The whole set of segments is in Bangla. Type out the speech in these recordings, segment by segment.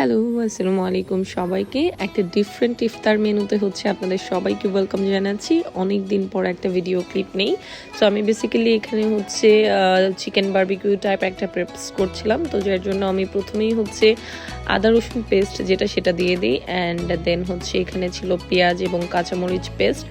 হ্যালো, আসসালামু আলাইকুম সবাইকে। একটা ডিফারেন্ট ইফতার মেনুতে হচ্ছে আপনাদের সবাইকে ওয়েলকাম জানাচ্ছি। অনেক দিন পর একটা ভিডিও ক্লিপ নেই। সো আমি বেসিক্যালি এখানে হচ্ছে চিকেন বারবিকিউ টাইপ একটা প্রেপস করছিলাম। তো যার জন্য আমি প্রথমেই হচ্ছে আদা রসুন পেস্ট সেটা দিয়ে দিই। অ্যান্ড দেন হচ্ছে এখানে ছিল পেঁয়াজ এবং কাঁচামরিচ পেস্ট।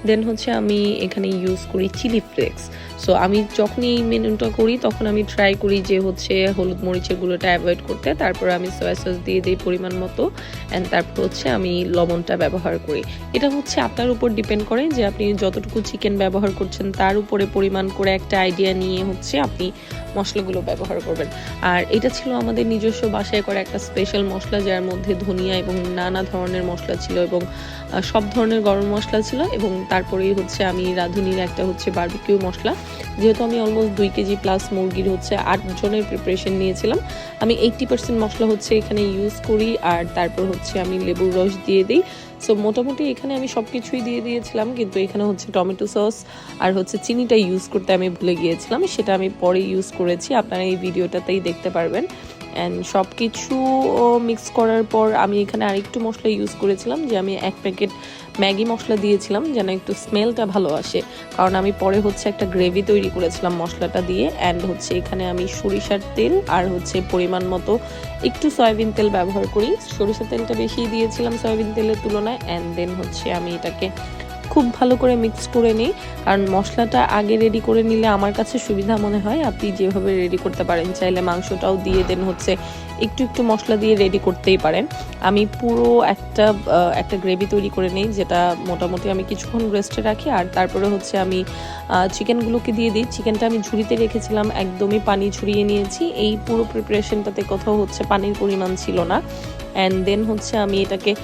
দেন হচ্ছে আমি এখানে ইউজ করি চিলি ফ্লেক্স। সো আমি যখনই এই মেনুটা করি তখন আমি ট্রাই করি যে হচ্ছে হলুদ মরিচের গুঁড়োটা অ্যাভয়েড করতে। তারপর আমি সয়া সস দিয়ে দিই পরিমাণ মতো। অ্যান্ড তারপর হচ্ছে আমি লবণটা ব্যবহার করি। এটা হচ্ছে আপনার উপর ডিপেন্ড করে যে আপনি যতটুকু চিকেন ব্যবহার করছেন তার উপরে পরিমাণ করে একটা আইডিয়া নিয়ে হচ্ছে আপনি মশলাগুলো ব্যবহার করবেন। আর এটা ছিল আমাদের নিজস্ব বাসায় করা একটা স্পেশাল মশলা, যার মধ্যে ধনিয়া এবং নানা ধরনের মশলা ছিল এবং সব ধরনের গরম মশলা ছিল। এবং তারপরেই হচ্ছে আমি রাঁধুনির একটা হচ্ছে বারবিকিউ মশলা। যেহেতু আমি অলমোস্ট 2 কেজি প্লাস মুরগির হচ্ছে 8 জনের প্রিপারেশন নিয়েছিলাম, আমি 80% মশলা হচ্ছে এখানে ইউজ করি। আর তারপর হচ্ছে আমি লেবুর রস দিয়ে দিই। সো মোটামুটি এখানে আমি সব কিছুই দিয়ে দিয়েছিলাম, কিন্তু এখানে হচ্ছে টমেটো সস আর হচ্ছে চিনিটা ইউজ করতে আমি ভুলে গিয়েছিলাম। সেটা আমি পরে ইউজ করেছি, আপনারা এই ভিডিওটাতেই দেখতে পারবেন। অ্যান্ড সব কিছু মিক্স করার পর আমি এখানে আরেকটু মশলা ইউজ করেছিলাম, যে আমি 1 প্যাকেট ম্যাগি মশলা দিয়েছিলাম যেন একটু স্মেলটা ভালো আসে, কারণ আমি পরে হচ্ছে একটা গ্রেভি তৈরি করেছিলাম মশলাটা দিয়ে। অ্যান্ড হচ্ছে এখানে আমি সরিষার তেল আর হচ্ছে পরিমাণ মতো একটু সয়াবিন তেল ব্যবহার করি। সরিষার তেলটা বেশি দিয়েছিলাম সয়াবিন তেলের তুলনায়। অ্যান্ড দেন হচ্ছে আমি এটাকে খুব ভালো করে মিক্স করে নিই, কারণ মশলাটা আগে রেডি করে নিলে আমার কাছে সুবিধা মনে হয়। আপনি যেভাবে রেডি করতে পারেন, চাইলে মাংসটাও দিয়ে দেন হচ্ছে একটু একটু মশলা দিয়ে রেডি করতেই পারেন। আমি পুরো একটা গ্রেভি তৈরি করে নিই, যেটা মোটামুটি আমি কিছুক্ষণ রেস্টে রাখি। আর তারপরে হচ্ছে আমি চিকেনগুলোকে দিয়ে দিই। চিকেনটা আমি ঝুড়িতে রেখেছিলাম, একদমই পানি ঝরিয়ে নিয়েছি। এই পুরো প্রিপারেশনটাতে কোথাও হচ্ছে পানির পরিমাণ ছিল না। অ্যান্ড দেন হচ্ছে আমি এটাকে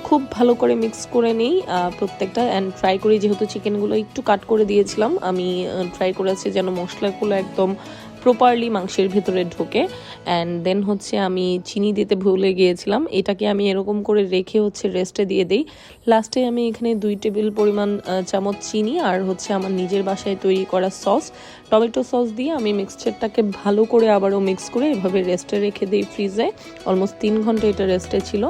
খুব ভালো করে মিক্স করে নিই প্রত্যেকটা। অ্যান্ড ট্রাই করি, যেহেতু চিকেনগুলো একটু কাট করে দিয়েছিলাম, আমি ট্রাই করেছি যেন মশলাগুলো একদম প্রপারলি মাংসের ভেতরে ঢোকে। অ্যান্ড দেন হচ্ছে আমি চিনি দিতে ভুলে গিয়েছিলাম, এটাকে আমি এরকম করে রেখে হচ্ছে রেস্টে দিয়ে দিই। লাস্টে আমি এখানে 2 টেবিল পরিমাণ চামচ চিনি আর হচ্ছে আমার নিজের বাসায় তৈরি করা সস, টমেটো সস দিয়ে আমি মিক্সচারটাকে ভালো করে আবারও মিক্স করে এভাবে রেস্টে রেখে দিই ফ্রিজে। অলমোস্ট 3 ঘন্টা এটা রেস্টে ছিল।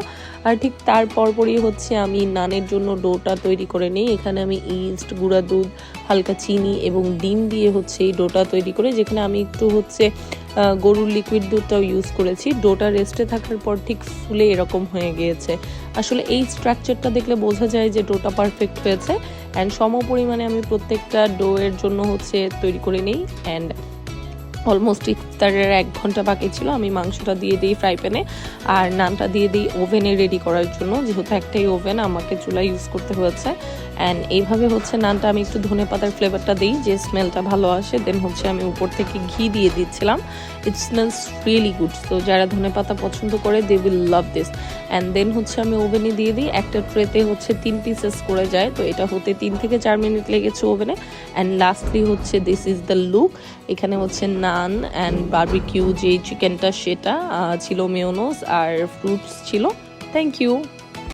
আর ঠিক তার পরপরই হচ্ছে আমি নানের জন্য ডোটা তৈরি করে নিই। এখানে আমি ইস্ট, গুঁড়া দুধ, হালকা চিনি এবং ডিম দিয়ে হচ্ছে এই ডোটা তৈরি করে, যেখানে আমি একটু হচ্ছে গরুর লিকুইড দুধটাও ইউজ করেছি। ডোটা রেস্টে থাকার পর ঠিক ফুলে এরকম হয়ে গিয়েছে। আসলে এই স্ট্রাকচারটা দেখলে বোঝা যায় যে ডোটা পারফেক্ট হয়েছে। অ্যান্ড সম পরিমাণে আমি প্রত্যেকটা ডো এর জন্য হচ্ছে তৈরি করে নিই। অ্যান্ড অলমোস্ট ইফতারের 1 ঘন্টা বাকি ছিল। আমি মাংসটা দিয়ে দিই ফ্রাই প্যানে আর নানটা দিয়ে দিই ওভেনে রেডি করার জন্য, যেহেতু একটাই ওভেন আমাকে চুলা ইউজ করতে হয়েছে। অ্যান্ড এইভাবে হচ্ছে নানটা আমি একটু ধনেপাতার ফ্লেভারটা দিই, যে স্মেলটা ভালো আসে। দেন হচ্ছে আমি উপর থেকে ঘি দিয়ে দিচ্ছিলাম। It smells really good. তো যারা ধনেপাতা পছন্দ করে they will love this. And then হচ্ছে আমি ওভেনে দিয়ে দিই। একটা ট্রেতে হচ্ছে 3 পিসেস করে যায়, তো এটা হতে 3 থেকে 4 মিনিট লেগেছে ওভেনে। অ্যান্ড লাস্টলি হচ্ছে দিস ইজ দ্য লুক। এখানে হচ্ছে নান অ্যান্ড বারবিকিউ যে চিকেনটা সেটা ছিল, মেয়োনিজ আর ফ্রুটস ছিল। Thank you.